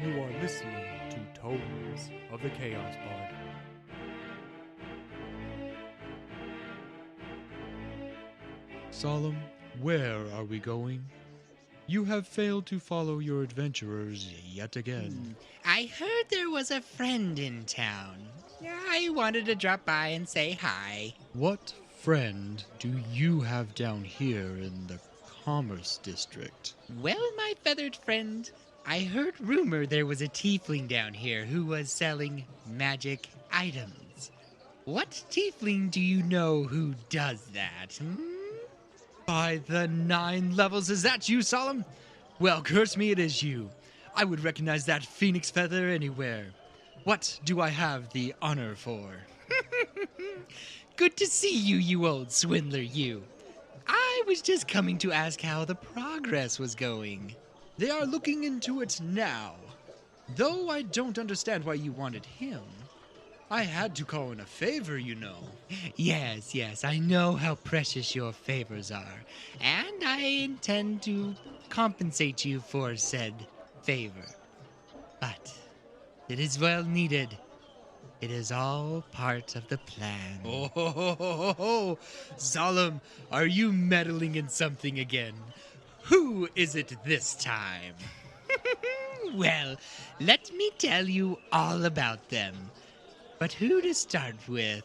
You are listening to Tomes of the Chaos Bard. Saulum, where are we going? You have failed to follow your adventurers yet again. I heard there was a friend in town. I wanted to drop by and say hi. What friend do you have down here in the Commerce District? Well, my feathered friend, I heard rumor there was a tiefling down here who was selling magic items. What tiefling do you know who does that? By the 9 levels, is that you, Saulum? Well, curse me, it is you. I would recognize that phoenix feather anywhere. What do I have the honor for? Good to see you, you old swindler, you. I was just coming to ask how the progress was going. They are looking into it now. Though I don't understand why you wanted him. I had to call in a favor, you know. Yes, I know how precious your favors are, and I intend to compensate you for said favor. But it is well needed. It is all part of the plan. Oh, Saulum, are you meddling in something again? Who is it this time? Well, let me tell you all about them. But who to start with?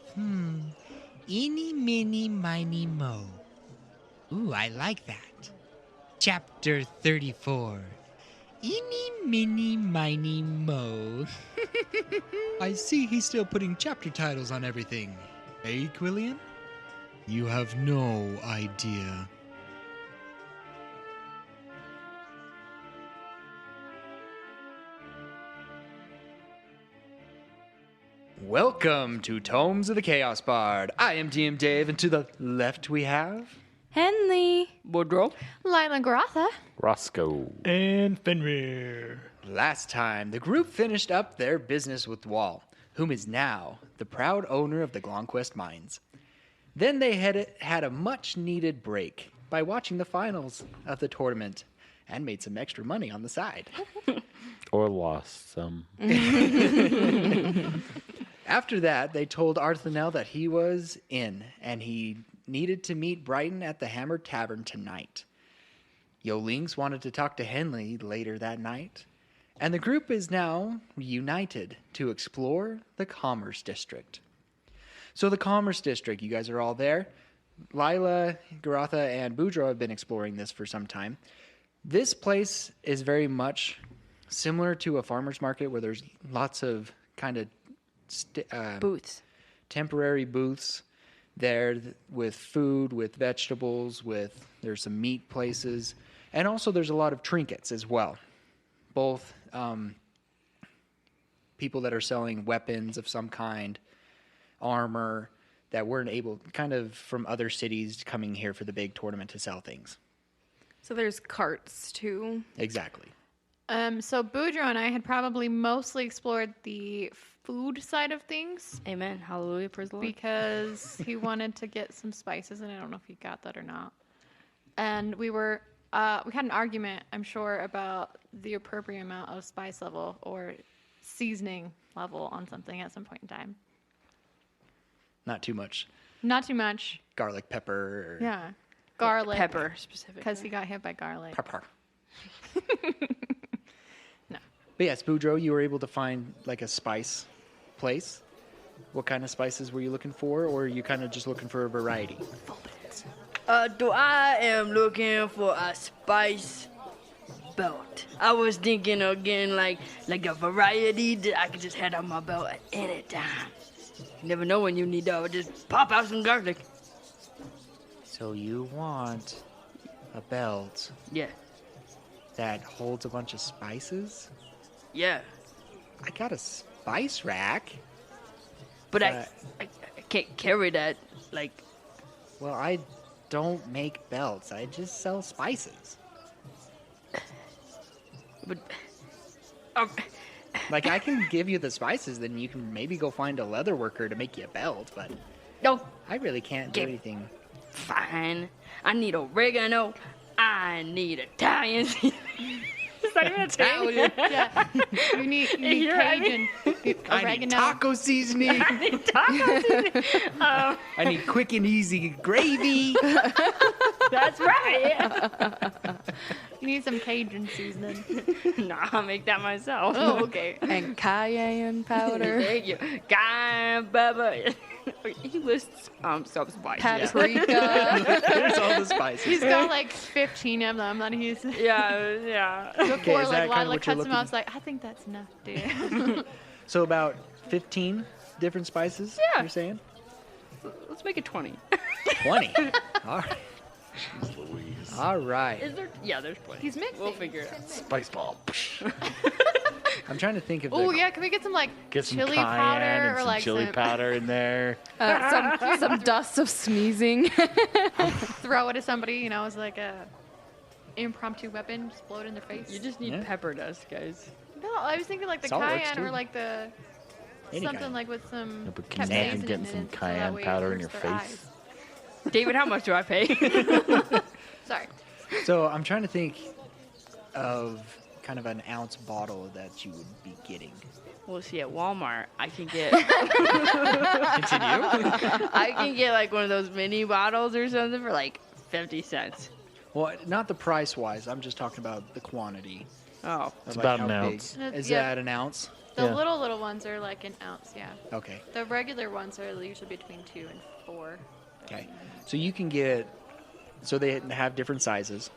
Eeny, Miny, Miny, Mo. Ooh, I like that. Chapter 34. Eeny, Miny, Miny, Mo. I see he's still putting chapter titles on everything. Eh, Quillian? You have no idea. Welcome to Tomes of the Chaos Bard. I am DM Dave, and to the left we have... Henley. Woodrow. Lila Grotha. Roscoe. And Fenrir. Last time, the group finished up their business with Wall, whom is now the proud owner of the Glonquest mines. Then they had a much-needed break by watching the finals of the tournament and made some extra money on the side. Or lost some. After that, they told Arthanel that he was in, and he needed to meet Brighton at the Hammer Tavern tonight. Yolinks wanted to talk to Henley later that night, and the group is now reunited to explore the Commerce District. So the Commerce District, you guys are all there. Lila, Garotha, and Boudreaux have been exploring this for some time. This place is very much similar to a farmer's market where there's lots of kind of Booths. temporary booths there with food, with vegetables, there's some meat places, and also there's a lot of trinkets as well. Both people that are selling weapons of some kind, armor, that weren't able, kind of from other cities coming here for the big tournament to sell things. So there's carts too. Exactly. So Boudreaux and I had probably mostly explored the food side of things Amen. Hallelujah. Praise the Lord. because he wanted to get some spices, and I don't know if he got that or not. And we had an argument, I'm sure, about the appropriate amount of spice level or seasoning level on something at some point in time. Not too much Not too much. garlic pepper. Yeah. Garlic. Pepper, specifically. Because he got hit by garlic. Pepper. No. But yes, Boudreaux, you were able to find like a spice place. What kind of spices were you looking for, or are you kind of just looking for a variety? I am looking for a spice belt. I was thinking of getting like a variety that I could just have on my belt at any time. You never know when you need to just pop out some garlic. So you want a belt Yeah. that holds a bunch of spices? Yeah. I got a spice rack. But I can't carry that, like... Well, I don't make belts. I just sell spices. But... Like, I can give you the spices, then you can maybe go find a leather worker to make you a belt, but No. I really can't do anything. Fine. I need oregano. I need Italian not even a thing. Italian. Yeah. You need Here, I Cajun. I need Oregano. taco seasoning. I need quick and easy gravy. That's right. You need some Cajun seasoning. Nah, I'll make that myself. Oh, okay. And cayenne powder. Thank you. Cayenne pepper. He lists some spices. Paprika. Here's all the spices. He's got like 15 of them that he's Yeah. before is like that kinda Lila what you're cuts them looking- out. It's like, I think that's enough, dude. So about 15 different spices, Yeah. you're saying? Let's make it 20. 20. All right. Louise. All right. Is there? Yeah, there's 20. He's mixing. We'll figure it out. Spice ball. I'm trying to think of Oh the... yeah, can we get some like Get some chili cayenne powder and or some like chili some powder in there. Some dust of sneezing. throw it at somebody? You know, as like a impromptu weapon, just blow it in their face. You just need Yeah. pepper dust, guys. No, I was thinking like the Salt works, cayenne too. or like the Any something kind. like with some Yeah, but can you capsaicin imagine in getting it, some so that cayenne way it powder in hurts your their face? eyes. David, how much do I pay? Sorry. So I'm trying to think of kind of an ounce bottle that you would be getting. Well, see, at Walmart, I can get Continue. I can get like one of those mini bottles or something for like 50 cents. Well, not the price-wise. I'm just talking about the quantity. Oh, of, It's like, about how an big. ounce. Is Yeah. that an ounce? The Yeah. little ones are like an ounce, yeah. Okay. The regular ones are usually between 2 and 4. Okay. So you can get... So they have different sizes.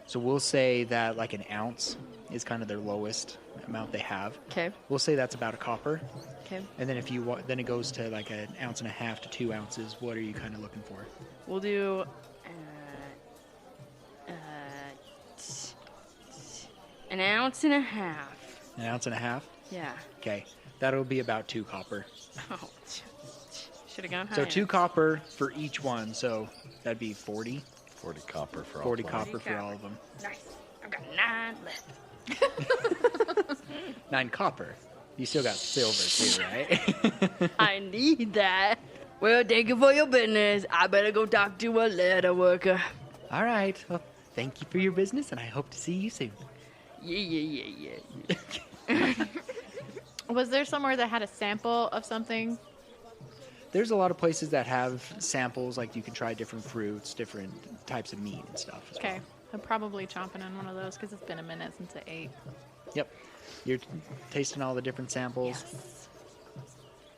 So we'll say that like an ounce is kind of their lowest amount they have. okay, We'll say that's about a copper. okay. And then if you want, then it goes to like an ounce and a half to 2 ounces. What are you kind of looking for? We'll do an ounce and a half. An ounce and a half? Yeah. Okay. That'll be about 2 copper. Oh, should have gone higher. So 2 copper for each one. So that'd be 40. 40 copper for all 40 20. copper for all of them. Nice. I've got 9 left. 9 copper. You still got silver too, right? I need that. Well, thank you for your business. I better go talk to a letter worker. All right. Well, thank you for your business, and I hope to see you soon. Yeah. Was there somewhere that had a sample of something? There's a lot of places that have samples, like you can try different fruits, different types of meat and stuff. As Okay. I'm probably chomping on one of those because it's been a minute since I ate. Well. Yep. You're tasting all the different samples. Yes.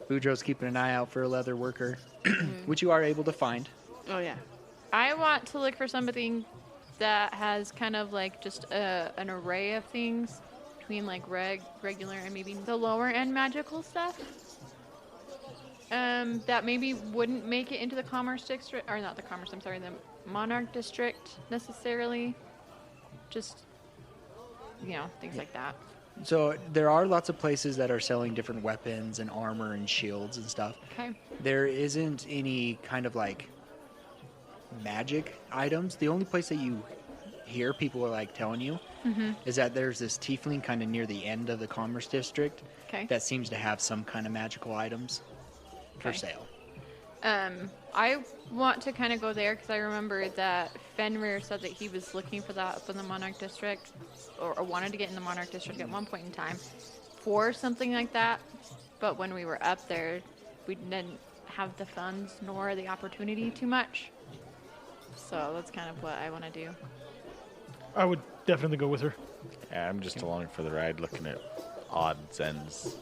Boudreaux's keeping an eye out for a leather worker, which you are able to find. Oh, yeah. I want to look for something that has kind of like just an array of things between like regular and maybe the lower end magical stuff. That maybe wouldn't make it into the commerce district, or not the commerce, I'm sorry, the monarch district necessarily. Just, things like that. So there are lots of places that are selling different weapons and armor and shields and stuff. Okay. There isn't any kind of like magic items. The only place that you hear people are like telling you is that there's this tiefling kind of near the end of the commerce district Okay. that seems to have some kind of magical items for Okay. sale. I want to kind of go there because I remember that Fenrir said that he was looking for that up in the Monarch District, or wanted to get in the Monarch District at one point in time for something like that. But when we were up there, we didn't have the funds nor the opportunity too much. So that's kind of what I want to do. I would definitely go with her. Yeah, I'm just along for the ride looking at odds, ends,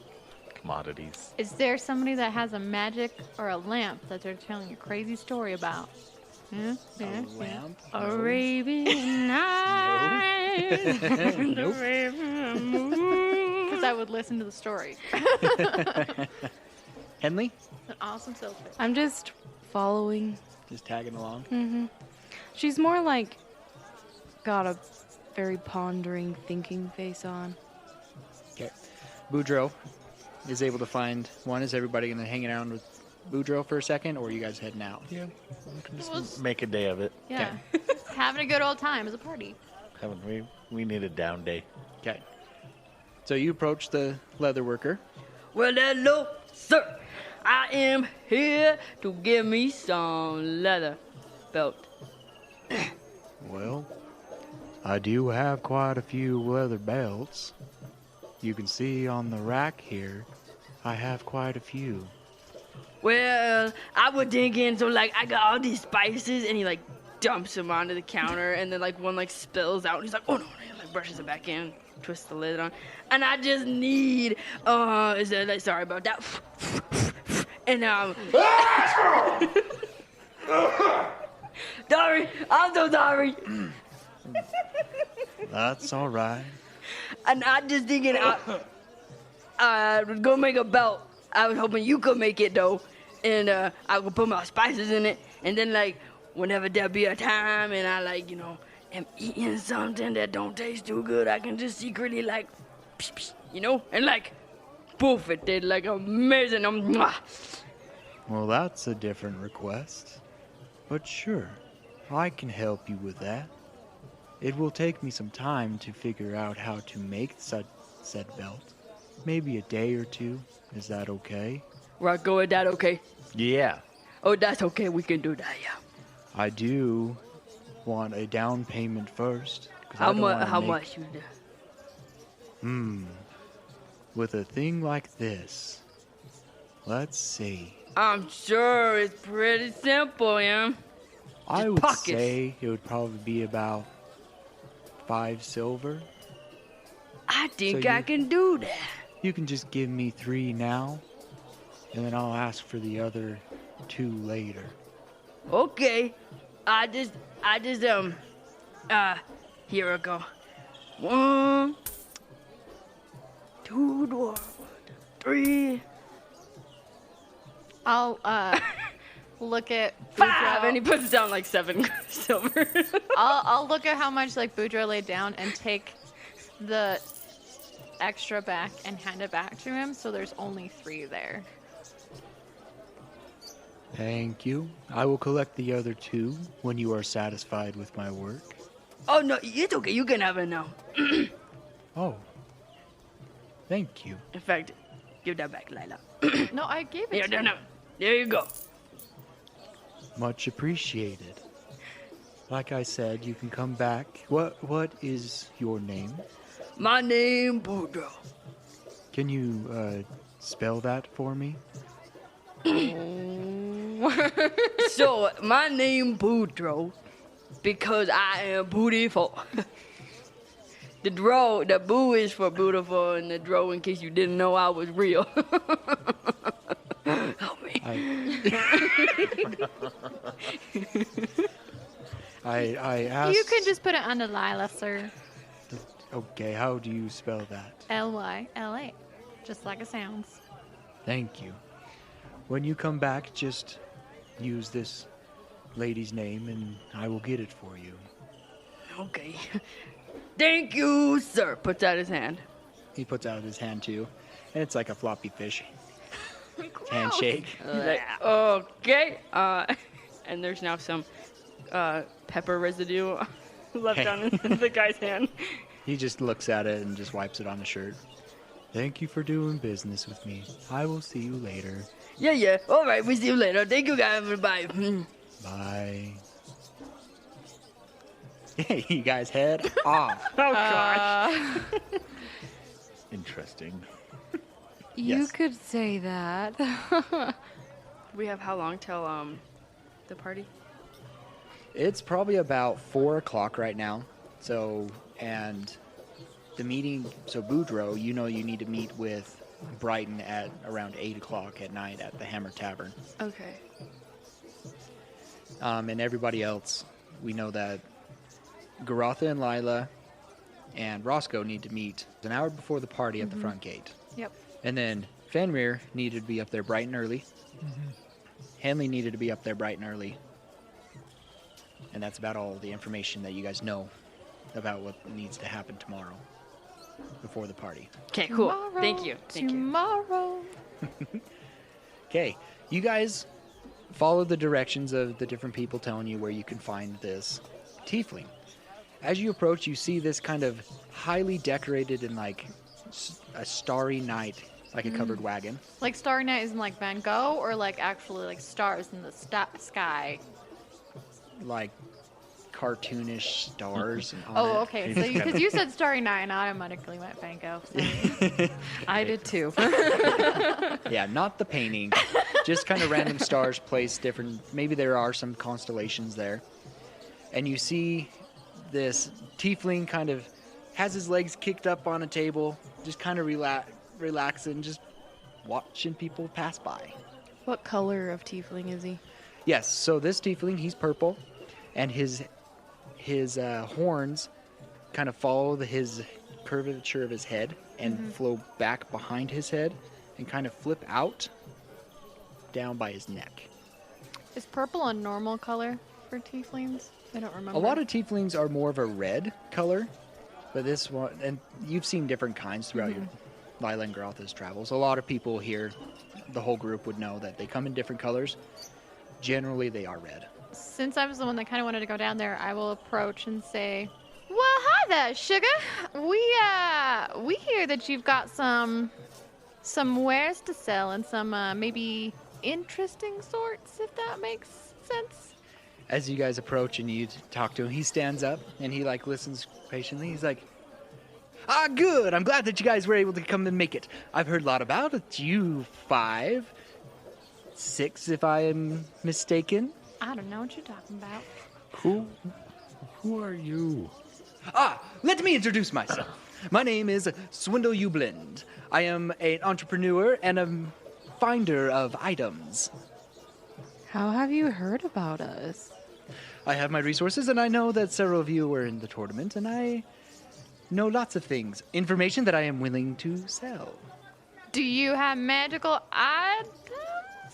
commodities. Is there somebody that has a magic or a lamp that they're telling a crazy story about? Yeah, yeah, yeah. Lamp? Arabian Nights. Nope. Because I would listen to the story. Henley? An awesome silver. I'm just following. Just tagging along. She's more like got a very pondering, thinking face on. Okay. Boudreaux is able to find one. Is everybody going to hang around with Boudreaux for a second, or are you guys heading out? Yeah, we can Well, just make a day of it. Yeah. Having a good old time as a party. Haven't we? We need a down day. Okay. So you approach the leather worker. Well, hello, sir. I am here to give me some leather belt. Well, I do have quite a few leather belts. You can see on the rack here, I have quite a few. Well, I was thinking, so like I got all these spices, and he like dumps them onto the counter, and then like one like spills out, and he's like, oh no, and he like brushes it back in, twists the lid on, and I just need, sorry about that, and sorry, I'm so sorry. That's all right. And I just thinking, I was gonna make a belt. I was hoping you could make it though, and I could put my spices in it, and then like whenever there be a time, and I like am eating something that don't taste too good, I can just secretly like, psh, psh, and like, poof, it did like amazing. Well, that's a different request. But sure, I can help you with that. It will take me some time to figure out how to make said belt. Maybe a day or two. Is that okay? Rocco, is that okay? Yeah. Oh, that's okay. We can do that, yeah. I do want a down payment first. How much you do? With a thing like this, let's see. I'm sure it's pretty simple, yeah. I would pockets. say it would probably be about 5 silver. I think So I you- can do that. You can just give me 3 now, and then I'll ask for the other 2 later. Okay. I just, here we go. 1, 2 dwarf, 3, I'll look at 5, Boudreaux. and he puts down like 7 silver. I'll look at how much like Boudreaux laid down and take the extra back and hand it back to him. So there's only 3 there. Thank you. I will collect the other 2 when you are satisfied with my work. Oh no, it's okay. You can have it now. Oh. Thank you. In fact, give that back, Lila. No, I gave it Here, to you. no. There you go. Much appreciated. Like I said, you can come back. What is your name? My name Boudreaux. Can you spell that for me? So my name Boudreaux because I am beautiful. The boo is for beautiful, and the dro in case you didn't know I was real. Help me. I asked. You can just put it under Lila, sir. Okay, how do you spell that? Lyla, just like it sounds. Thank you. When you come back, just use this lady's name and I will get it for you. Okay. Thank you, sir. Puts out his hand. He puts out his hand too, and it's like a floppy fish. Handshake. He's like, okay. And there's now some pepper residue left on the guy's hand. He just looks at it and just wipes it on his shirt. Thank you for doing business with me. I will see you later. Yeah. All right, we'll see you later. Thank you, guys. Bye. Bye. You guys head off. Oh, gosh. Interesting. You Yes. could say that. We have how long till the party? It's probably about 4 o'clock right now. So, and the meeting, so Boudreaux, you need to meet with Brighton at around 8 o'clock at night at the Hammer Tavern. Okay. And everybody else, we know that Garotha and Lila and Roscoe need to meet an hour before the party at the front gate. Yep. And then Fenrir needed to be up there bright and early. Henley needed to be up there bright and early. And that's about all the information that you guys know about what needs to happen tomorrow before the party. Okay, cool. Tomorrow, Thank you. Tomorrow. Okay, you guys follow the directions of the different people telling you where you can find this tiefling. As you approach, you see this kind of highly decorated and like a starry night, like a covered wagon. Like Starry Night isn't like Van Gogh, or like actually like stars in the sky. Like cartoonish stars on Oh, it. okay. So because you said Starry Night, and I automatically went Fango. So. I did too. Yeah, not the painting. Just kind of random stars placed different. Maybe there are some constellations there. And you see this tiefling kind of has his legs kicked up on a table, just kind of relaxing, just watching people pass by. What color of tiefling is he? Yes, so this tiefling, he's purple, and his horns kind of follow his curvature of his head and flow back behind his head and kind of flip out down by his neck. Is purple a normal color for tieflings? I don't remember. A lot of tieflings are more of a red color, but this one, and you've seen different kinds throughout your Lila and Grotha's travels. A lot of people here, the whole group would know that they come in different colors. Generally, they are red. Since I was the one that kind of wanted to go down there, I will approach and say, "Well, hi there, sugar. We hear that you've got some wares to sell and some maybe interesting sorts, if that makes sense." As you guys approach and you talk to him, he stands up and he listens patiently. He's like, "Ah, good. I'm glad that you guys were able to come and make it. I've heard a lot about it. You 5, 6, if I am mistaken." I don't know what you're talking about. Who are you? Let me introduce myself. My name is Swindel Ublind. I am an entrepreneur and a finder of items. How have you heard about us? I have my resources, and I know that several of you were in the tournament, and I know lots of things. Information that I am willing to sell. Do you have magical items?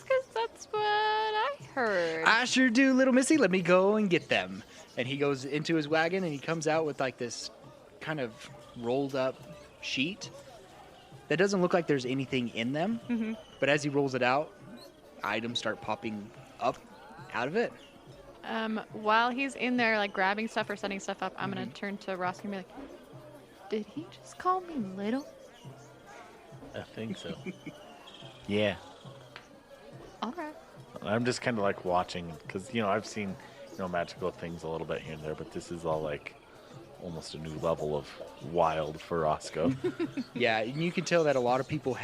Because that's what I heard. I sure do, little missy. Let me go and get them. And he goes into his wagon, and he comes out with this kind of rolled up sheet that doesn't look like there's anything in them. Mm-hmm. But as he rolls it out, items start popping up out of it. While he's in there, grabbing stuff or setting stuff up, I'm going to turn to Ross and be like, "Did he just call me little?" I think so. Yeah. All right. I'm just kind of watching because I've seen magical things a little bit here and there, but this is all almost a new level of wild for Roscoe. Yeah, and you can tell that a lot of people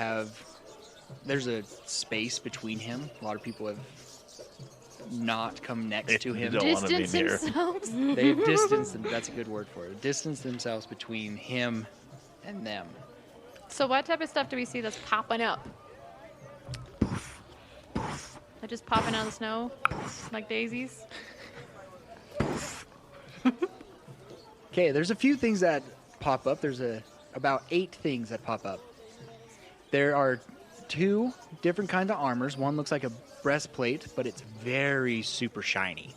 there's a space between him. A lot of people have not come next to him. Don't want to be Distance near. themselves. They've distanced them. That's a good word for it. Distanced themselves between him and them. So what type of stuff do we see that's popping up? They're just popping out of the snow like daisies? Okay, there's a few things that pop up. There's about 8 things that pop up. There are 2 different kinds of armors. One looks like a breastplate, but it's very super shiny.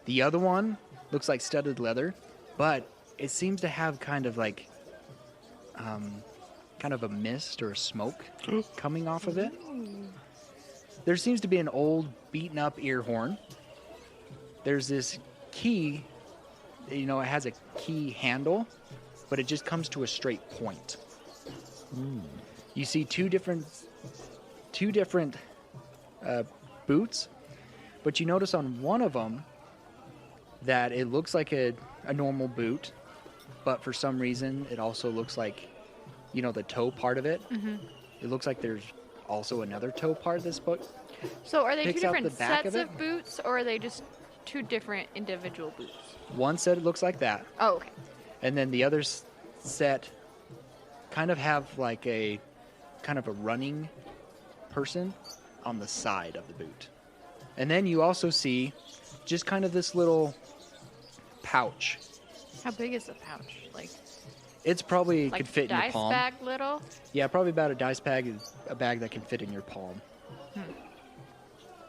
The other one looks like studded leather, but it seems to have kind of a mist or a smoke coming off of it. There seems to be an old beaten up ear horn. There's this key, it has a key handle, but it just comes to a straight point. You see two different boots, but you notice on one of them that it looks like a normal boot, but for some reason it also looks like, the toe part of it. Mm-hmm. It looks like there's also another toe part of this book. So are they 2 Picks out different the back sets of of it. boots, or are they just 2 different individual boots? One set looks like that, Oh, okay. and then the other set kind of have a running person on the side of the boot. And then you also see just kind of this little pouch. How big is the pouch? It's probably Like could fit in your dice palm. bag little? Yeah, probably about a dice bag, a bag that can fit in your palm.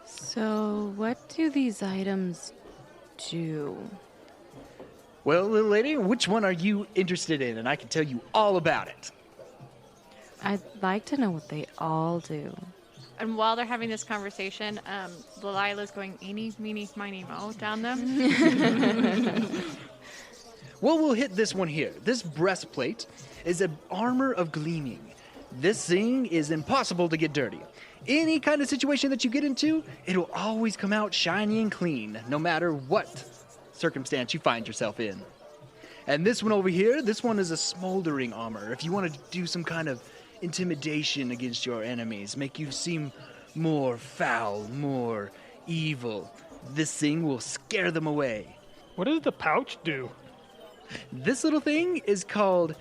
So, what do these items do? Well, little lady, which one are you interested in? And I can tell you all about it. I'd like to know what they all do. And while they're having this conversation, Delilah's going Eeny, Meeny, Miny, Mo down them. Well, we'll hit this one here. This breastplate is an armor of gleaming. This thing is impossible to get dirty. Any kind of situation that you get into, it'll always come out shiny and clean, no matter what circumstance you find yourself in. And this one over here, this one is a Smoldering Armor. If you want to do some kind of intimidation against your enemies, make you seem more foul, more evil, this thing will scare them away. What does the pouch do? This little thing is called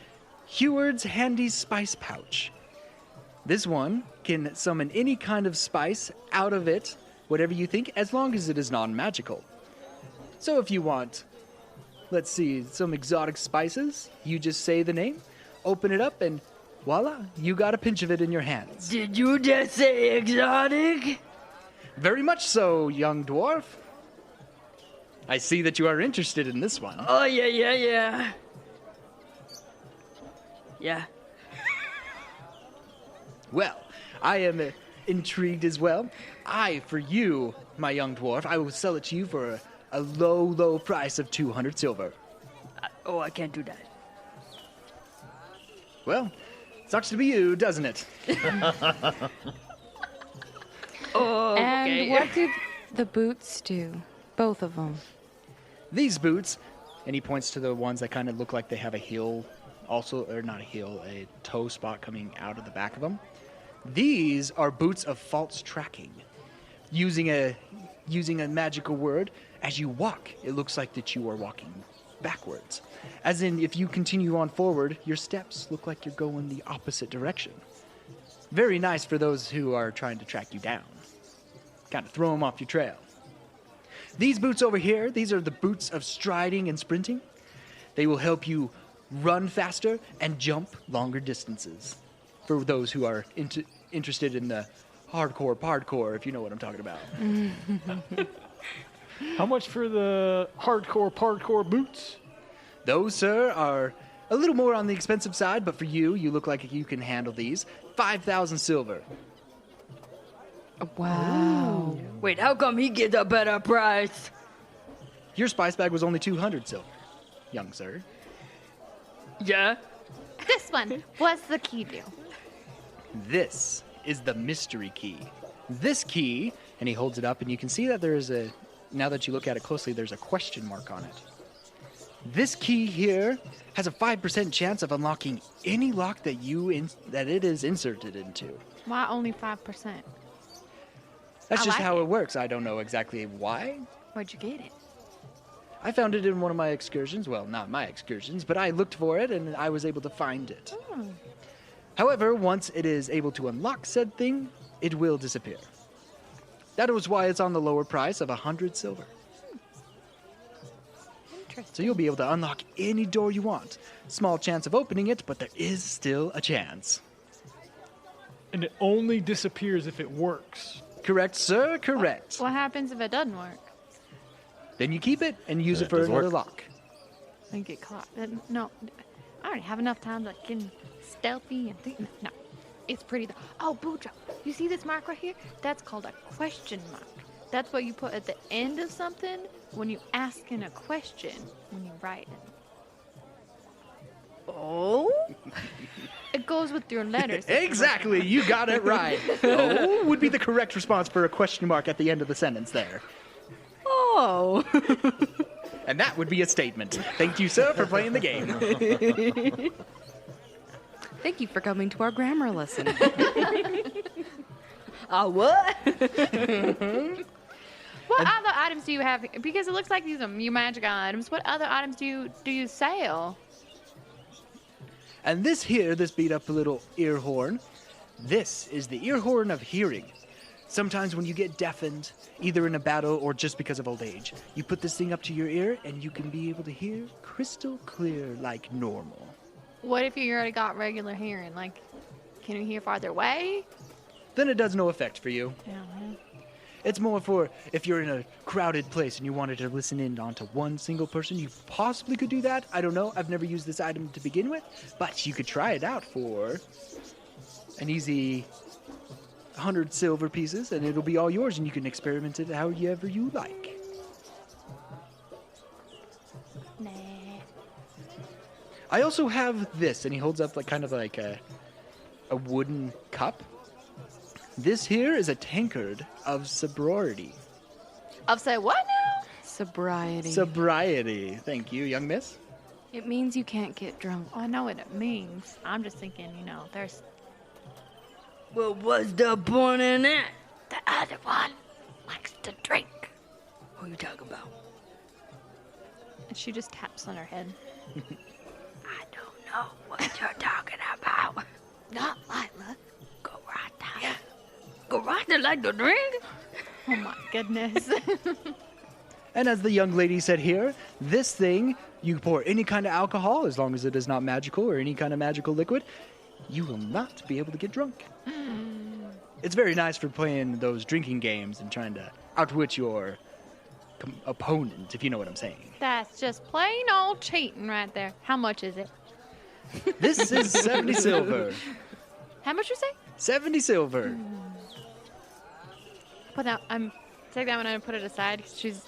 Heward's Handy Spice Pouch. This one can summon any kind of spice out of it, whatever you think, as long as it is non-magical. So if you want, let's see, some exotic spices, you just say the name, open it up, and voila, you got a pinch of it in your hands. Did you just say exotic? Very much so, young dwarf. I see that you are interested in this one. Oh, yeah. Yeah. Well, I am intrigued as well. For you, my young dwarf, I will sell it to you for a low price of 200 silver. I can't do that. Well, sucks to be you, doesn't it? Oh, okay. And what do the boots do? Both of them. These boots, and he points to the ones that kind of look like they have a heel, also, or not a heel, a toe spot coming out of the back of them. These are boots of false tracking. Using a magical word, as you walk, it looks like that you are walking backwards. As in, if you continue on forward, your steps look like you're going the opposite direction. Very nice for those who are trying to track you down. Kind of throw them off your trail. These boots over here, these are the boots of striding and sprinting. They will help you run faster and jump longer distances. For those who are interested in the hardcore, if you know what I'm talking about. How much for the hardcore boots? Those, sir, are a little more on the expensive side, but for you, you look like you can handle these. 5,000 silver. Wow. Wait, how come he gets a better price? Your spice bag was only 200 silver, young sir. Yeah? This one. What's the key do? This is the mystery key. This key, and he holds it up, and you can see that now that you look at it closely, there's a question mark on it. This key here has a 5% chance of unlocking any lock that it is inserted into. Why only 5%? That's I just like how it. it works. I don't know exactly why. Where'd you get it? I found it in one of my excursions. Well, not my excursions, but I looked for it and I was able to find it. Oh. However, once it is able to unlock said thing, it will disappear. That was why it's on the lower price of 100 silver. Interesting. So you'll be able to unlock any door you want. Small chance of opening it, but there is still a chance. And it only disappears if it works. Correct, sir, correct. What happens if it doesn't work? Then you keep it and use Then it for it does another work. lock. And get caught. No, I already have enough time to get stealthy and think. No, it's pretty. Oh, Boudreaux, you see this mark right here? That's called a question mark. That's what you put at the end of something when you asking a question when you write it. Oh? It goes with your letters. Exactly, you got it right. Oh, would be the correct response for a question mark at the end of the sentence there. Oh. And that would be a statement. Thank you, sir, for playing the game. Thank you for coming to our grammar lesson. What? What other items do you have? Because it looks like these are your magic items. What other items do you sell? And this beat up little ear horn, this is the ear horn of hearing. Sometimes when you get deafened, either in a battle or just because of old age, you put this thing up to your ear and you can be able to hear crystal clear like normal. What if you already got regular hearing? Like, can you hear farther away? Then it does no effect for you. Yeah. It's more for if you're in a crowded place and you wanted to listen in onto one single person, you possibly could do that. I don't know. I've never used this item to begin with, but you could try it out for an easy 100 silver pieces, and it'll be all yours, and you can experiment it however you like. Nah. I also have this, and he holds up kind of like a wooden cup. This here is a tankard of sobriety. Of say what now? Sobriety. Sobriety. Thank you, young miss. It means you can't get drunk. Oh, I know what it means. I'm just thinking, there's Well, what's the point in that? the other one likes to drink. Who you talking about? And she just taps on her head. I don't know what you're talking about. Not Lila. Go right there. Go right there like the drink? Oh my goodness. And as the young lady said here, this thing, you pour any kind of alcohol, as long as it is not magical or any kind of magical liquid, you will not be able to get drunk. It's very nice for playing those drinking games and trying to outwit your opponent, if you know what I'm saying. That's just plain old cheating right there. How much is it? This is 70 silver. How much you say? 70 silver. Take that one and put it aside 'cause she's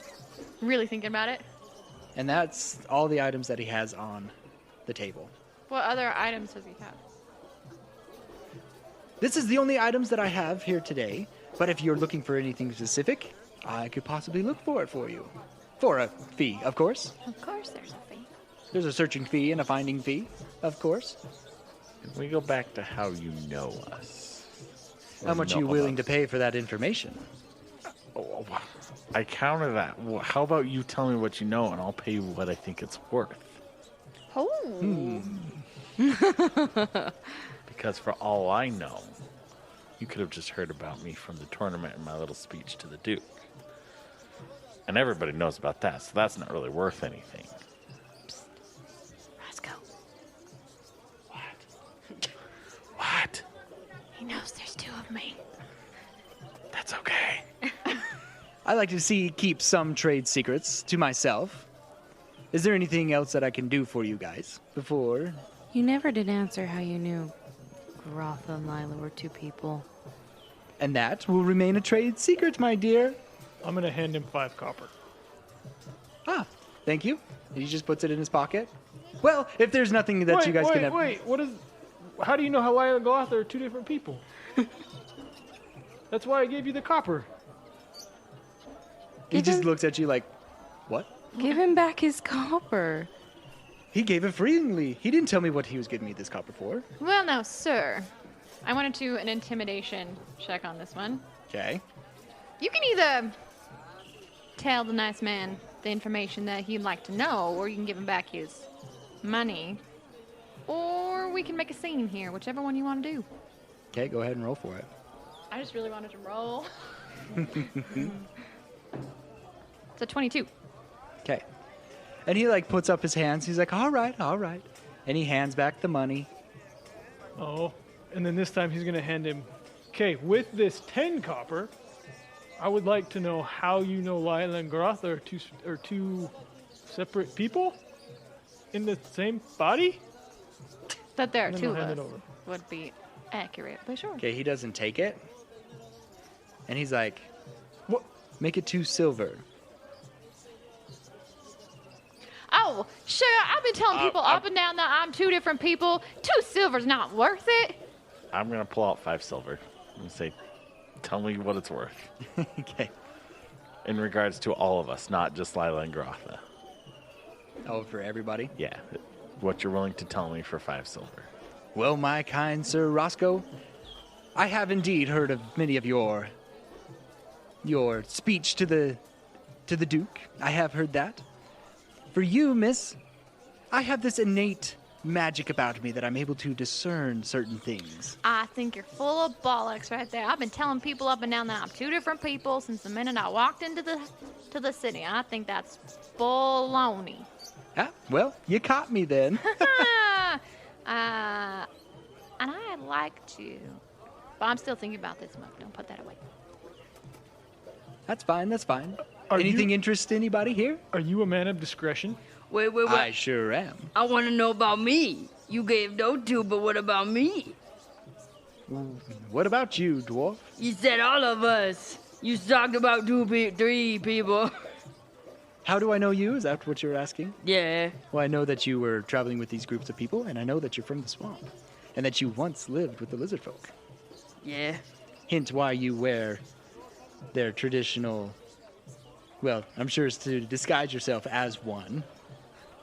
really thinking about it. And that's all the items that he has on the table. What other items does he have? This is the only items that I have here today, but if you're looking for anything specific, I could possibly look for it for you. For a fee, of course. Of course there's a fee. There's a searching fee and a finding fee, of course. If we go back to how you know us. How much are you willing to pay for that information? Oh, I counter that. How about you tell me what you know, and I'll pay you what I think it's worth. Oh. Because for all I know, you could have just heard about me from the tournament and my little speech to the Duke. And everybody knows about that, so that's not really worth anything. Roscoe, What? he knows there's two of me. That's okay. I like to keep some trade secrets to myself. Is there anything else that I can do for you guys before? You never did answer how you knew Rotha and Lila were two people. And that will remain a trade secret, my dear. I'm going to hand him 5 copper. Ah, thank you. And he just puts it in his pocket. Well, if there's nothing that you guys can have... Wait, how do you know how Lila and Gotha are two different people? That's why I gave you the copper. He just looks at you like, what? Give him back his copper. He gave it freely. He didn't tell me what he was giving me this copper for. Well, now, sir, I want to do an intimidation check on this one. Okay. You can either tell the nice man the information that he'd like to know, or you can give him back his money, or we can make a scene here, whichever one you want to do. Okay, go ahead and roll for it. I just really wanted to roll. It's a 22. Okay. And he puts up his hands. He's like, all right. And he hands back the money. Oh, and then this time he's going to hand him, okay, with this 10 copper, I would like to know how you know Lila and Gotha are two separate people in the same body? That there are And then two I'll of hand us it over. would be accurate, but sure. Okay, he doesn't take it. And he's like, What? make it 2 silver. Oh, sure, I've been telling people up and down that I'm 2 different people. 2 silver's not worth it. I'm going to pull out 5 silver and say, tell me what it's worth. Okay. In regards to all of us, not just Lila and Gotha. Oh, for everybody? Yeah. What you're willing to tell me for 5 silver. Well, my kind Sir Roscoe, I have indeed heard of many of your speech to the Duke. I have heard that. For you, miss, I have this innate magic about me that I'm able to discern certain things. I think you're full of bollocks right there. I've been telling people up and down that I'm 2 different people since the minute I walked into the city. I think that's baloney. Ah, well, you caught me then. And I'd like to, but I'm still thinking about this month. Don't put that away. That's fine. Are Anything you- interest anybody here? Are you a man of discretion? Wait. I sure am. I want to know about me. You gave those 2, but what about me? What about you, dwarf? You said all of us. You talked about 3 people. How do I know you? Is that what you're asking? Yeah. Well, I know that you were traveling with these groups of people, and I know that you're from the swamp, and that you once lived with the lizard folk. Yeah. Hint why you wear their traditional Well, I'm sure it's to disguise yourself as one.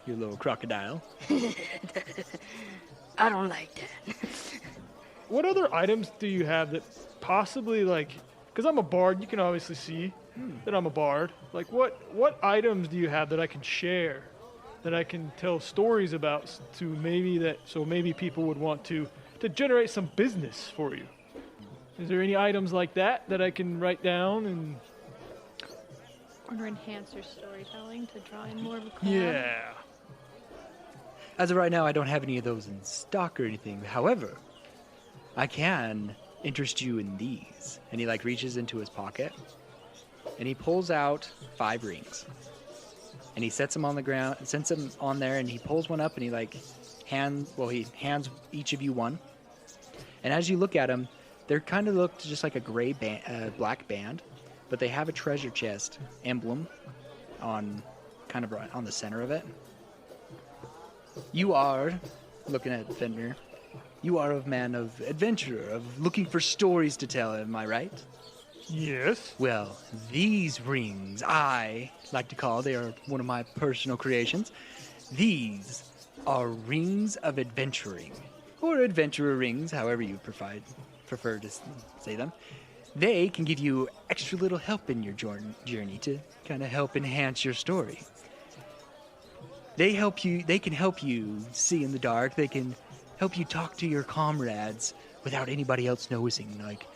You little crocodile. I don't like that. What other items do you have that possibly, like, because I'm a bard, you can obviously see that I'm a bard. Like, what items do you have that I can share, that I can tell stories about to maybe people would want to generate some business for you? Is there any items like that I can write down and... Or to enhance your storytelling to draw in more of a crowd. Yeah. As of right now, I don't have any of those in stock or anything. However, I can interest you in these. And he like reaches into his pocket and he pulls out 5 rings. And he sets them on the ground, sets them on there, and he pulls one up and he hands each of you one. And as you look at them, they're kind of look just like a black band, but they have a treasure chest emblem on kind of on the center of it. You are, looking at Fenrir, you are a man of adventure, of looking for stories to tell, am I right? Yes. Well, these rings, I like to call, they are one of my personal creations. These are rings of adventuring, or adventurer rings, however you prefer to say them. They can give you extra little help in your journey to kind of help enhance your story. They can help you see in the dark. They can help you talk to your comrades without anybody else noticing, like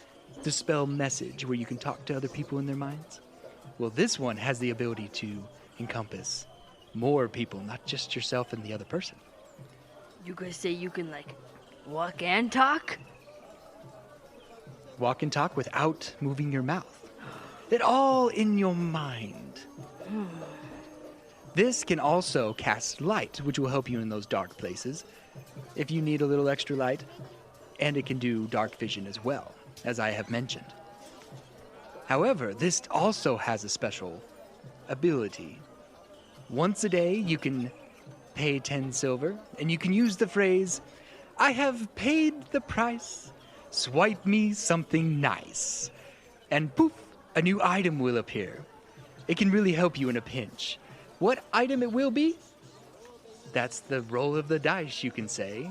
dispel message where you can talk to other people in their minds. Well, this one has the ability to encompass more people, not just yourself and the other person. You could say you can, like, walk and talk? Walk and talk without moving your mouth. It all in your mind. This can also cast light, which will help you in those dark places if you need a little extra light. And it can do dark vision as well, as I have mentioned. However, this also has a special ability. Once a day, you can pay 10 silver, and you can use the phrase, "I have paid the price. Swipe me something nice." And poof, a new item will appear. It can really help you in a pinch. What item it will be? That's the roll of the dice, you can say.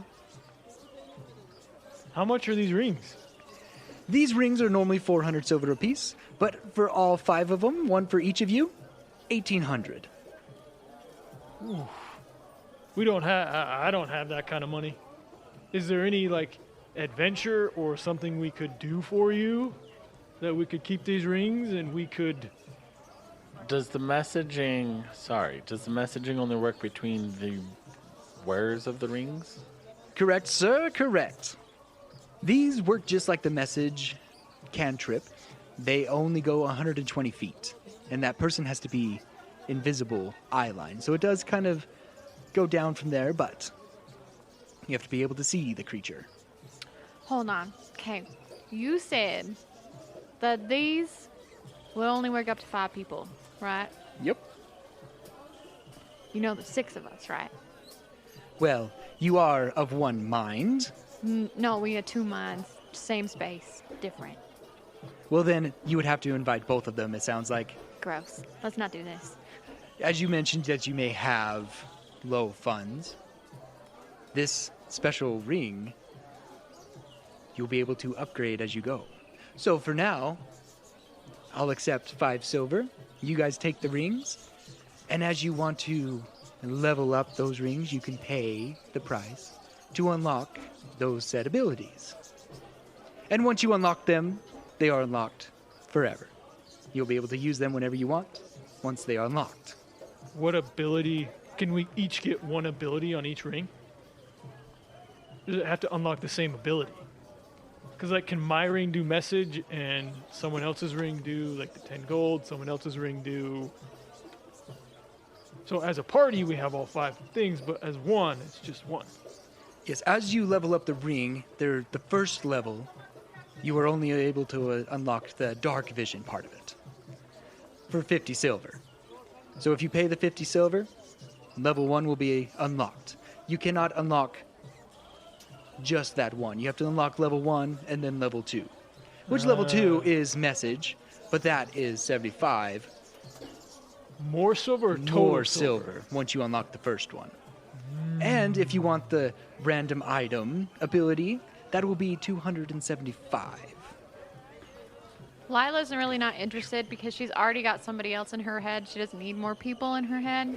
How much are these rings? These rings are normally 400 silver apiece, but for all 5 of them, one for each of you, 1,800. I don't have that kind of money. Is there any, like, adventure or something we could do for you that we could keep these rings and we could... Does the messaging only work between the wearers of the rings? Correct, sir, correct. These work just like the message cantrip. They only go 120 feet, and that person has to be invisible eye line. So it does kind of go down from there, but you have to be able to see the creature. Hold on. Okay. You said that these will only work up to 5 people, right? Yep. You know there's 6 of us, right? Well, you are of one mind. No, we had 2 minds. Same space. Different. Well, then you would have to invite both of them, it sounds like. Gross. Let's not do this. As you mentioned that you may have low funds, this special ring you'll be able to upgrade as you go. So for now, I'll accept 5 silver. You guys take the rings, and as you want to level up those rings, you can pay the price to unlock those said abilities. And once you unlock them, they are unlocked forever. You'll be able to use them whenever you want, once they are unlocked. What ability... Can we each get one ability on each ring? Does it have to unlock the same ability? Because, like, can my ring do message and someone else's ring do, like, the 10 gold, someone else's ring do... So as a party, we have all 5 things, but as one, it's just one. Yes, as you level up the ring, the first level, you are only able to unlock the dark vision part of it for 50 silver. So if you pay the 50 silver, level 1 will be unlocked. You cannot unlock just that one. You have to unlock level 1 and then level 2. Which level 2 is message, but that is 75. More silver or total More silver once you unlock the first one. And if you want the random item ability, that will be 275. Lila's really not interested because she's already got somebody else in her head. She doesn't need more people in her head.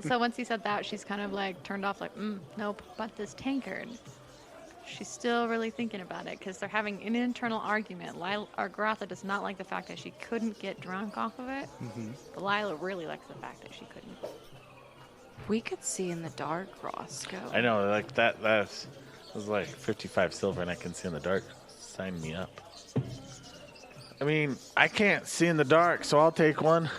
So once he said that, she's kind of like turned off, like, nope. But this tankard, she's still really thinking about it because they're having an internal argument. Grotha does not like the fact that she couldn't get drunk off of it. But Lila really likes the fact that she couldn't. We could see in the dark, Roscoe. I know, like that was like 55 silver, and I can see in the dark. Sign me up. I mean, I can't see in the dark, so I'll take one.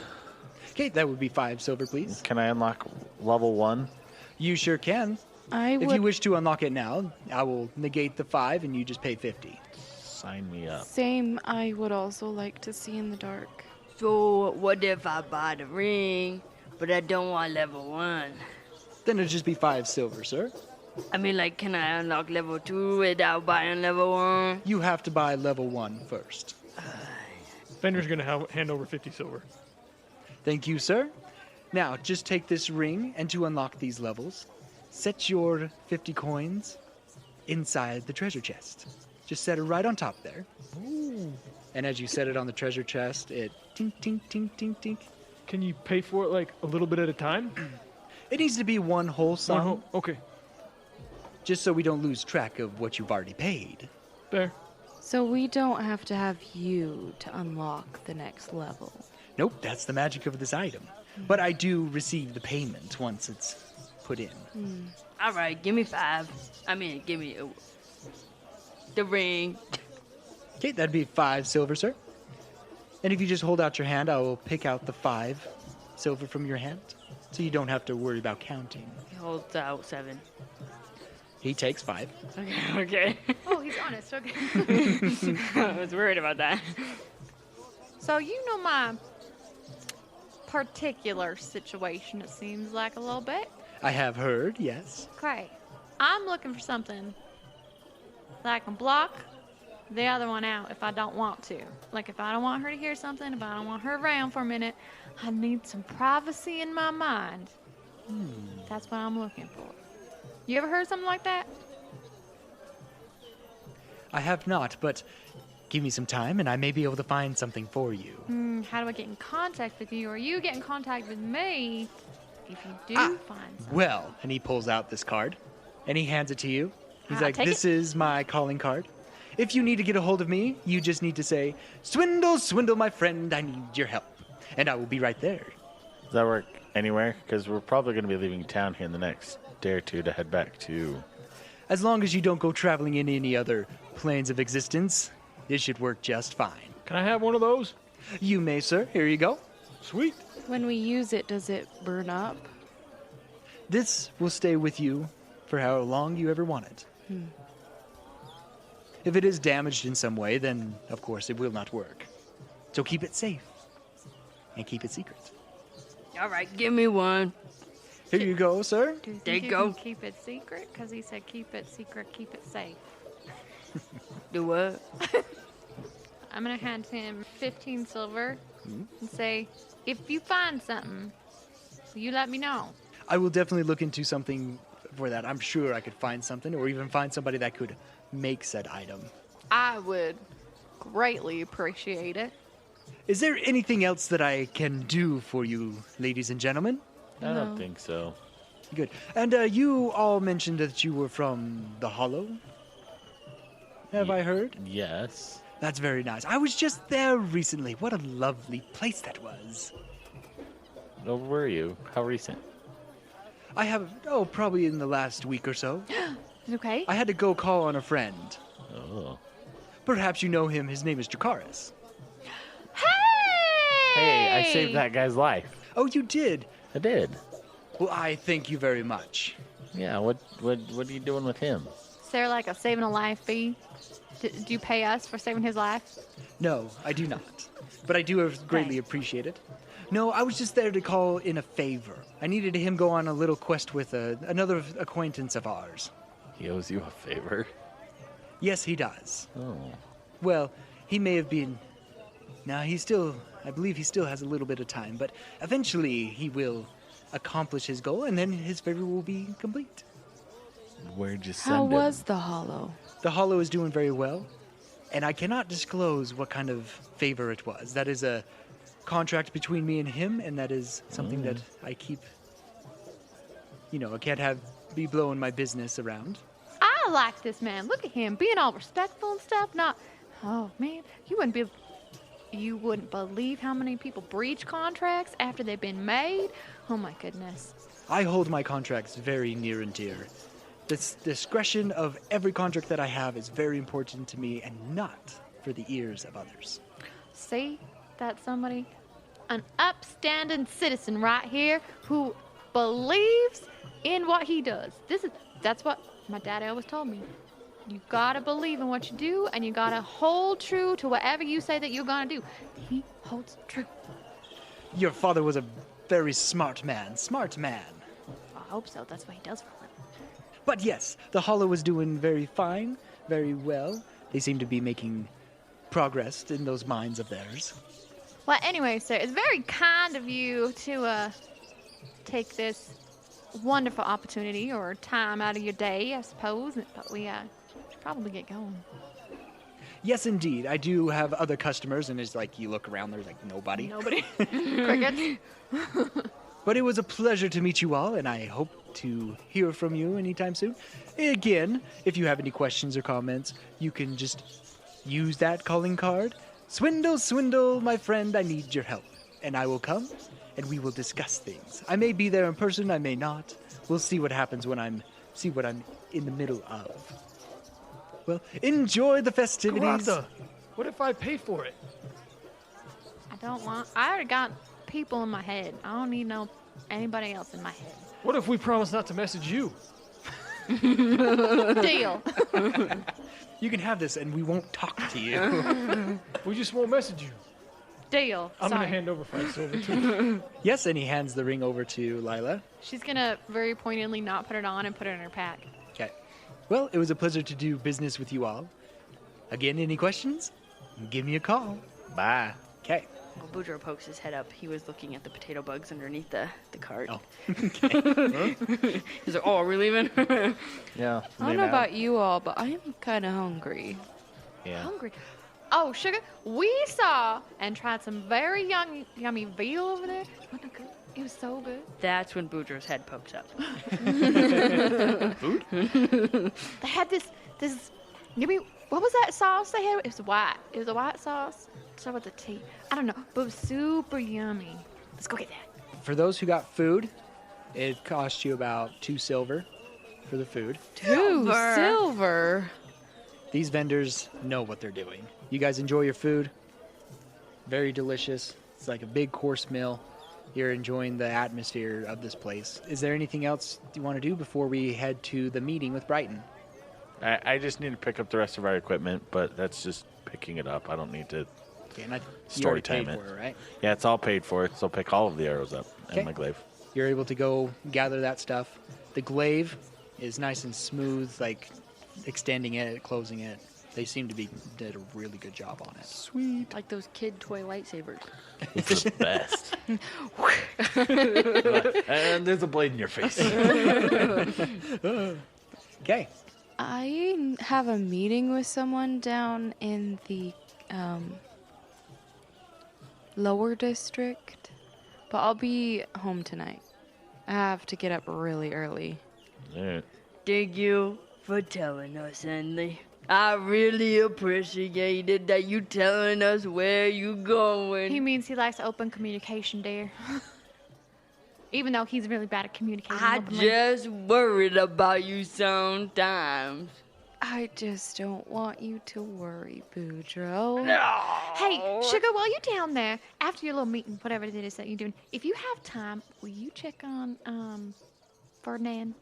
Okay, that would be 5 silver, please. Can I unlock level 1? You sure can. If you wish to unlock it now, I will negate the 5 and you just pay 50. Sign me up. Same, I would also like to see in the dark. So what if I buy the ring, but I don't want level 1? Then it'll just be 5 silver, sir. I mean, like, can I unlock level 2 without buying level 1? You have to buy level 1 first. Fender's going to hand over 50 silver. Thank you, sir. Now, just take this ring, and to unlock these levels, set your 50 coins inside the treasure chest. Just set it right on top there. Ooh. And as you set it on the treasure chest, it tink, tink, tink, tink, tink. Can you pay for it, like, a little bit at a time? It needs to be one whole sum, Okay, just so we don't lose track of what you've already paid. there. So we don't have to have you to unlock the next level. Nope, that's the magic of this item. But I do receive the payment once it's put in. All right, give me 5. I mean, give me the ring. Okay, that'd be 5 silver, sir. And if you just hold out your hand, I will pick out the 5 silver from your hand, so you don't have to worry about counting. He holds out 7. He takes 5. Okay. Oh, he's honest. Okay. I was worried about that. So you know my particular situation, it seems like a little bit. I have heard, yes. Okay. I'm looking for something that I can block the other one out if I don't want to. Like if I don't want her to hear something, if I don't want her around for a minute, I need some privacy in my mind. That's what I'm looking for. You ever heard something like that? I have not, but give me some time and I may be able to find something for you. How do I get in contact with you, or you get in contact with me if you do find something? Well, and he pulls out this card and he hands it to you. He's I'll like, take this is my calling card. If you need to get a hold of me, you just need to say, Swindel, Swindel, my friend, I need your help. And I will be right there. Does that work anywhere? Because we're probably going to be leaving town here in the next day or two to head back to... As long as you don't go traveling in any other planes of existence, this should work just fine. Can I have one of those? You may, sir. Here you go. Sweet. When we use it, does it burn up? This will stay with you for how long you ever want it. If it is damaged in some way, then, of course, it will not work. So keep it safe. And keep it secret. All right, give me one. Here you go, sir. Do you There think you you go. can keep it secret? Because he said keep it secret, keep it safe. Do what? I'm going to hand him 15 silver and say, if you find something, you let me know. I will definitely look into something for that. I'm sure I could find something, or even find somebody that could make said item. I would greatly appreciate it. Is there anything else that I can do for you, ladies and gentlemen? I don't think so. Good. And you all mentioned that you were from the Hollow? Have I heard? Yes. That's very nice. I was just there recently. What a lovely place that was. Oh, where were you? How recent? I have, probably in the last week or so. Okay. I had to go call on a friend. Oh. Perhaps you know him. His name is Dracaris. Hey, I saved that guy's life. Oh, you did? I did. Well, I thank you very much. Yeah, what are you doing with him? Is there like a saving a life fee? Do you pay us for saving his life? No, I do not. But I do greatly appreciate it. No, I was just there to call in a favor. I needed him go on a little quest with another acquaintance of ours. He owes you a favor. Yes, he does. Oh. Well, he may have been... Now, he's still I believe he still has a little bit of time, but eventually he will accomplish his goal, and then his favor will be complete. Where'd you send How him? was the hollow? The Hollow is doing very well, and I cannot disclose what kind of favor it was. That is a contract between me and him, and that is something that I keep. I can't be blowing my business around. I like this man. Look at him being all respectful and stuff. Not, oh man, you wouldn't believe how many people breach contracts after they've been made. Oh my goodness. I hold my contracts very near and dear. The discretion of every contract that I have is very important to me, and not for the ears of others. See, that's somebody, an upstanding citizen right here who believes in what he does. That's what my daddy always told me. You gotta believe in what you do, and you gotta hold true to whatever you say that you're gonna do. He holds true. Your father was a very smart man. Smart man. I hope so. That's what he does for a living. But yes, the Hollow is doing very fine, very well. They seem to be making progress in those minds of theirs. Well, anyway, sir, it's very kind of you to take this wonderful opportunity or time out of your day, I suppose. But we should probably get going. Yes, indeed. I do have other customers, and it's like you look around, there's like nobody. Nobody. Crickets. But it was a pleasure to meet you all, and I hope to hear from you anytime soon. Again, if you have any questions or comments, you can just use that calling card. Swindel, my friend, I need your help. And I will come, and we will discuss things. I may be there in person, I may not. We'll see what happens when I'm in the middle of. Well, enjoy the festivities. Karatha, what if I pay for it? I already got people in my head. I don't need anybody else in my head. What if we promise not to message you? Deal. You can have this, and we won't talk to you. We just won't message you. Deal. I'm Sorry. gonna hand over 5 silver too. Yes, and he hands the ring over to Lila. She's gonna very poignantly not put it on and put it in her pack. Okay. Well, it was a pleasure to do business with you all. Again, any questions? Give me a call. Bye. Okay. Well, Boudreaux pokes his head up. He was looking at the potato bugs underneath the cart. Oh. Okay. He's like, oh, are we leaving? Yeah. I don't know about you all, but I am kind of hungry. Yeah. Hungry. Oh, sugar. We saw and tried some very yummy veal over there. Wasn't it good? It was so good. That's when Boudreaux's head pokes up. They had this. What was that sauce they had? It was white. It was a white sauce. So with the tea. I don't know, but it was super yummy. Let's go get that. For those who got food, it cost you about 2 silver for the food. 2 silver. These vendors know what they're doing. You guys enjoy your food. Very delicious. It's like a big course meal. You're enjoying the atmosphere of this place. Is there anything else you want to do before we head to the meeting with Brighton? I just need to pick up the rest of our equipment, but that's just picking it up. I don't need to Okay, and you story already time paid it. for it, right? Yeah, it's all paid for. So I'll pick all of the arrows up Okay. and my glaive. You're able to go gather that stuff. The glaive is nice and smooth, like extending it, closing it. They seem to did a really good job on it. Sweet. Like those kid toy lightsabers. It's the best. And there's a blade in your face. Okay. I have a meeting with someone down in the lower district, but I'll be home tonight. I have to get up really early. All right. Thank you for telling us, Henley. I really appreciated that you telling us where you going. He means he likes open communication, dear. Even though he's really bad at communicating I openly. just worried about you sometimes. I just don't want you to worry, Boudreaux. Hey, Sugar, while you're down there, after your little meeting, whatever it is that you're doing, if you have time, will you check on Ferdinand,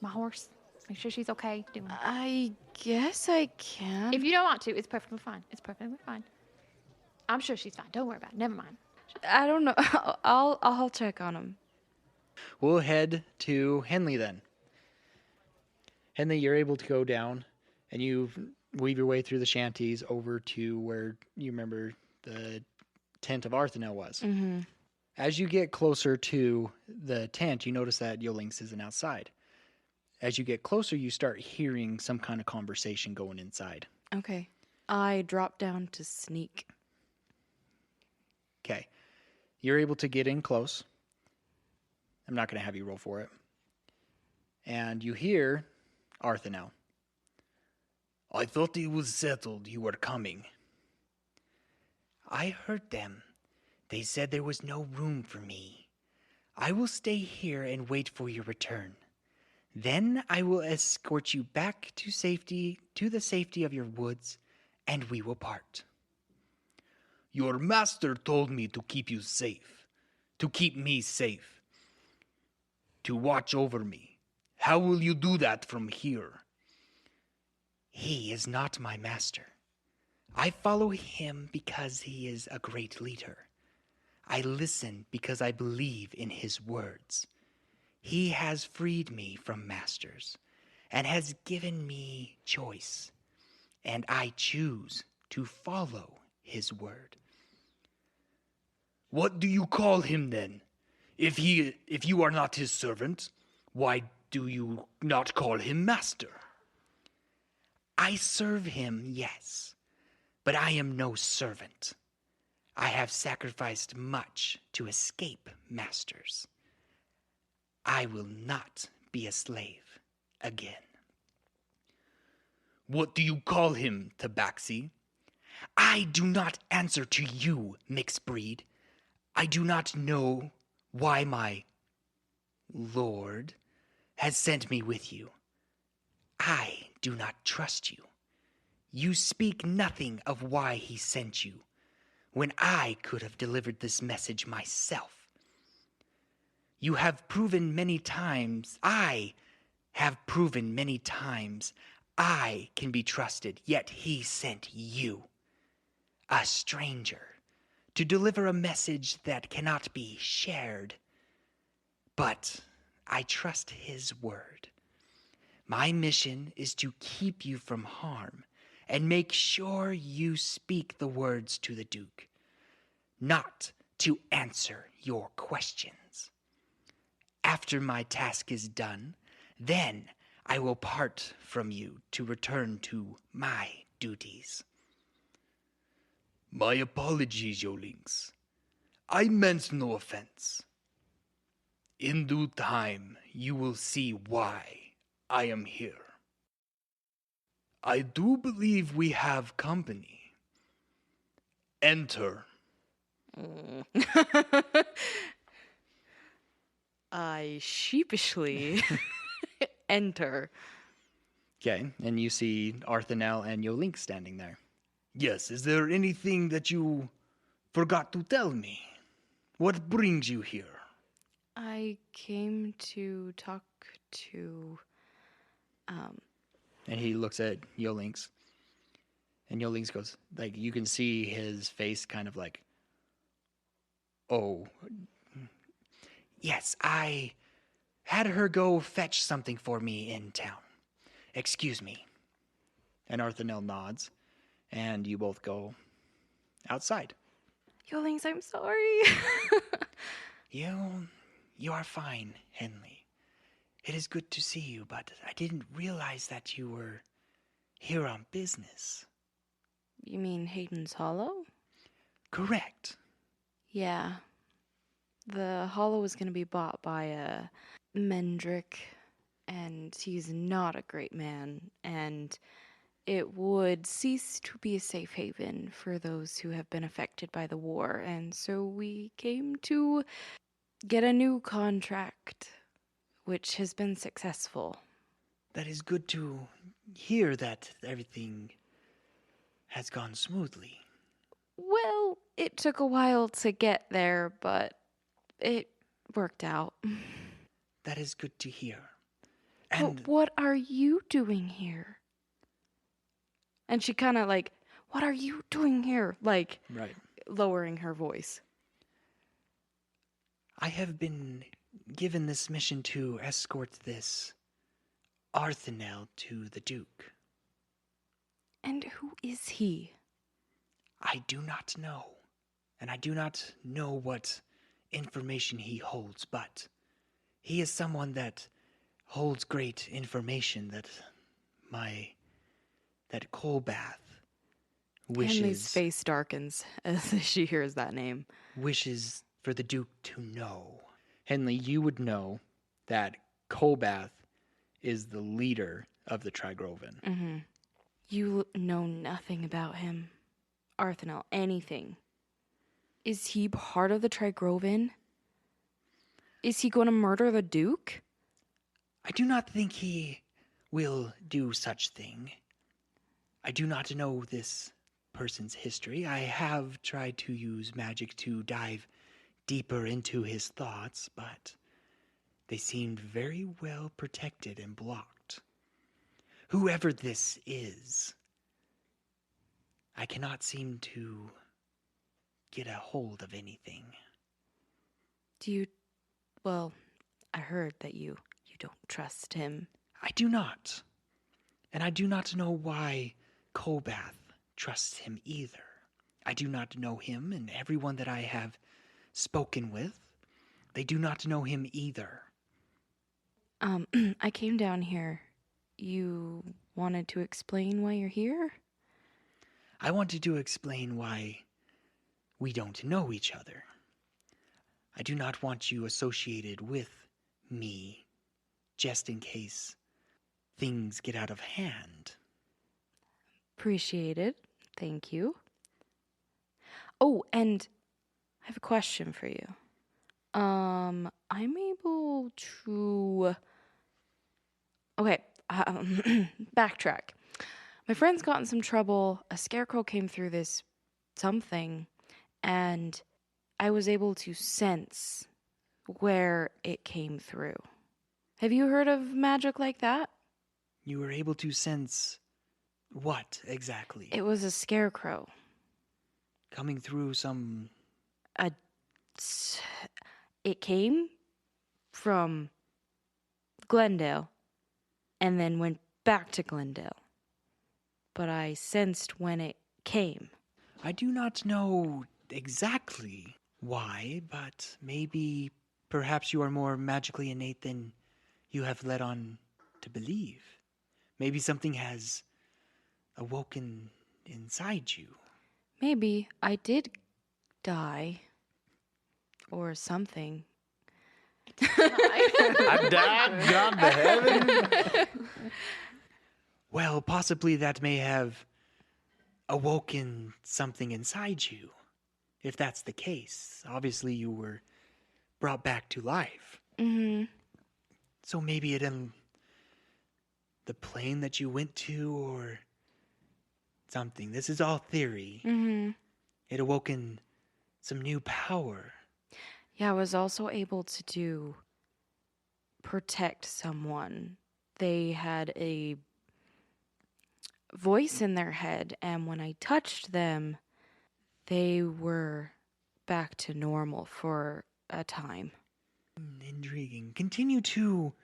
my horse? Make sure she's okay doing. I guess I can. If you don't want to, it's perfectly fine. It's perfectly fine. I'm sure she's fine. Don't worry about it. Never mind. I don't know. I'll check on him. We'll head to Henley then. Henley, you're able to go down, and you weave your way through the shanties over to where you remember the tent of Arthanel was. Mm-hmm. As you get closer to the tent, you notice that Yolinx isn't outside. As you get closer, you start hearing some kind of conversation going inside. Okay. I drop down to sneak. Okay. You're able to get in close. I'm not going to have you roll for it. And you hear Arthanel. I thought it was settled you were coming. I heard them. They said there was no room for me. I will stay here and wait for your return. Then I will escort you back to the safety of your woods, and we will part. Your master told me to keep you safe, to keep me safe, to watch over me. How will you do that from here? He is not my master. I follow him because he is a great leader. I listen because I believe in his words. He has freed me from masters and has given me choice, and I choose to follow his word. What do you call him then? If you are not his servant, why do you not call him master? I serve him, yes, but I am no servant. I have sacrificed much to escape masters. I will not be a slave again. What do you call him, Tabaxi? I do not answer to you, mixed breed. I do not know why my lord has sent me with you. I do not trust you. You speak nothing of why he sent you, when I could have delivered this message myself. You have proven many times, I have proven many times, I can be trusted, yet he sent you, a stranger, to deliver a message that cannot be shared. But I trust his word. My mission is to keep you from harm and make sure you speak the words to the Duke, not to answer your questions. After my task is done, then I will part from you to return to my duties. My apologies, Yolinx. I meant no offense. In due time, you will see why I am here. I do believe we have company. Enter. I sheepishly enter. Okay, and you see Arthanel and Yolinx standing there. Yes, is there anything that you forgot to tell me? What brings you here? I came to talk to, And he looks at Yolinx. And Yolinx goes, like, you can see his face kind of like, oh. Yes, I had her go fetch something for me in town. Excuse me. And Arthanel nods, and you both go outside. Yolinx, I'm sorry. You are fine, Henley. It is good to see you, but I didn't realize that you were here on business. You mean Hayden's Hollow? Correct. Yeah. The Hollow is going to be bought by a Mendrick, and he's not a great man, and it would cease to be a safe haven for those who have been affected by the war, and so we came to get a new contract, which has been successful. That is good to hear that everything has gone smoothly. Well, it took a while to get there, but it worked out. That is good to hear. But what are you doing here? And she kind of like, what are you doing here? Like, Right. lowering her voice. I have been given this mission to escort this Arthanel to the Duke. And who is he? I do not know. and I do not know what information he holds, but he is someone that holds great information that Colbath Henley's wishes face darkens as she hears that name. wishes for the Duke to know. Henley, you would know that Colbath is the leader of the Trigroven. Mm-hmm. You know nothing about him. Arthanel, anything. Is he part of the Trigroven? Is he going to murder the Duke? I do not think he will do such thing. I do not know this person's history. I have tried to use magic to dive deeper into his thoughts, but they seemed very well protected and blocked. Whoever this is, I cannot seem to get a hold of anything. Well, I heard that you don't trust him. I do not. And I do not know why Colbath trusts him either. I do not know him, and everyone that I have spoken with, they do not know him either. I came down here. You wanted to explain why you're here? I wanted to explain why we don't know each other. I do not want you associated with me, just in case things get out of hand. Appreciated. Thank you. Oh, and I have a question for you. I'm able to... Okay, backtrack. My friend's got in some trouble. A scarecrow came through this something, and I was able to sense where it came through. Have you heard of magic like that? You were able to sense what exactly? It was a scarecrow. Coming through some... It came from Glendale and then went back to Glendale. But I sensed when it came. I do not know exactly why, but perhaps you are more magically innate than you have led on to believe. Maybe something has awoken inside you. Maybe I did die. Or something. I died, gone to heaven. Well, possibly that may have awoken something inside you. If that's the case, obviously you were brought back to life. Mm-hmm. So maybe it in the plane that you went to or something. This is all theory. Mm-hmm. It awoken some new power. Yeah, I was also able to protect someone. They had a voice in their head, and when I touched them, they were back to normal for a time. Intriguing. Continue to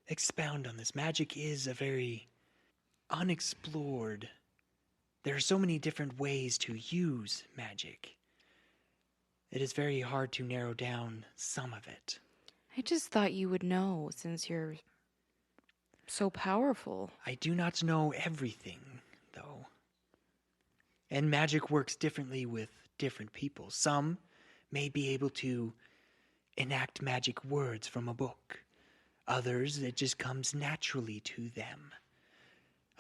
expound on this. Magic is a very unexplored. There are so many different ways to use magic. It is very hard to narrow down some of it. I just thought you would know since you're so powerful. I do not know everything, though. And magic works differently with different people. Some may be able to enact magic words from a book. Others, it just comes naturally to them.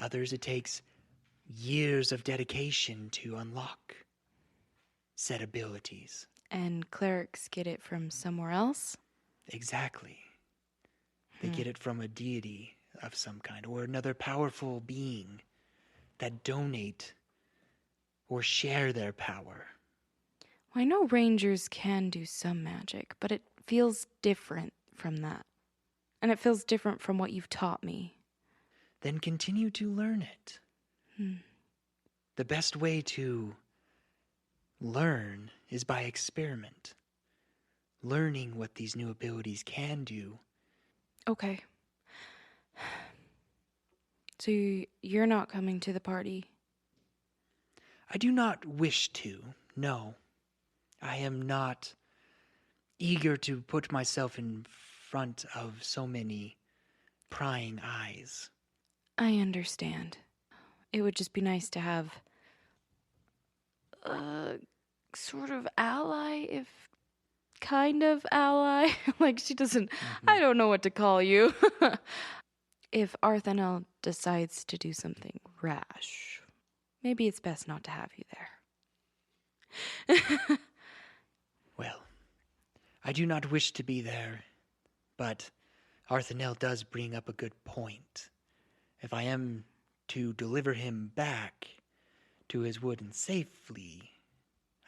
Others, it takes years of dedication to unlock said abilities. And clerics get it from somewhere else? Exactly. They get it from a deity of some kind or another powerful being that donate or share their power. Well, I know rangers can do some magic, but it feels different from that. And it feels different from what you've taught me. Then continue to learn it. The best way to learn is by experiment. Learning what these new abilities can do. Okay. So you're not coming to the party? I do not wish to, no. I am not eager to put myself in front of so many prying eyes. I understand. It would just be nice to have a sort of ally, if kind of ally. Like, she doesn't, I don't know what to call you. If Arthanel decides to do something rash, maybe it's best not to have you there. Well, I do not wish to be there, but Arthanel does bring up a good point. If I am to deliver him back to his wood and safely,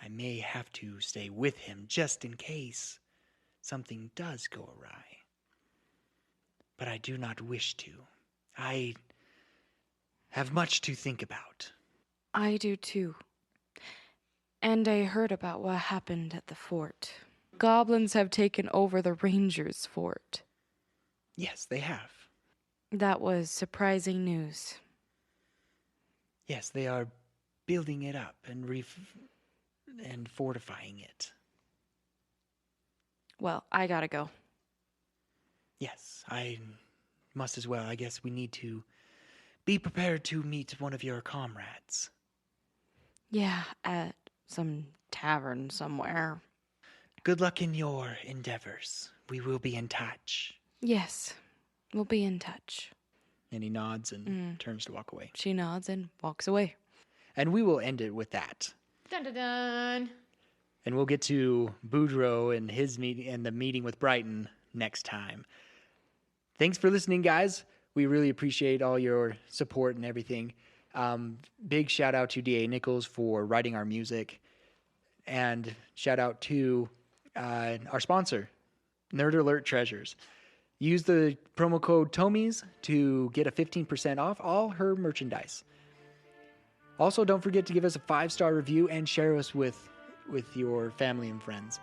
I may have to stay with him just in case something does go awry. But I do not wish to. I have much to think about. I do too. And I heard about what happened at the fort. Goblins have taken over the Rangers' fort. Yes, they have. That was surprising news. Yes, they are building it up and and fortifying it. Well, I gotta go. Yes, I must as well. I guess we need to be prepared to meet one of your comrades. Yeah, at some tavern somewhere. Good luck in your endeavors. We will be in touch. Yes, we'll be in touch. And he nods and turns to walk away. She nods and walks away. And we will end it with that. Dun dun dun. And we'll get to Boudreaux and his meeting and the meeting with Brighton next time. Thanks for listening, guys. We really appreciate all your support and everything. Big shout out to D.A. Nichols for writing our music. And shout out to our sponsor, Nerd Alert Treasures. Use the promo code TOMIES to get a 15% off all her merchandise. Also, don't forget to give us a 5-star review and share us with your family and friends.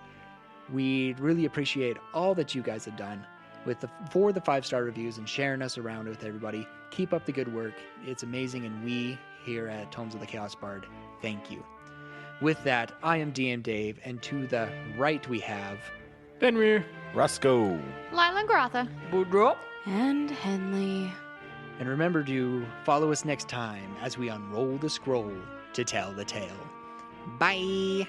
We really appreciate all that you guys have done for the 5-star reviews and sharing us around with everybody. Keep up the good work. It's amazing, and we here at Tomes of the Chaos Bard thank you. With that, I am DM Dave, and to the right we have Benrir. Roscoe. Lila and Grotha. Boudreaux. And Henley. And remember to follow us next time as we unroll the scroll to tell the tale. Bye!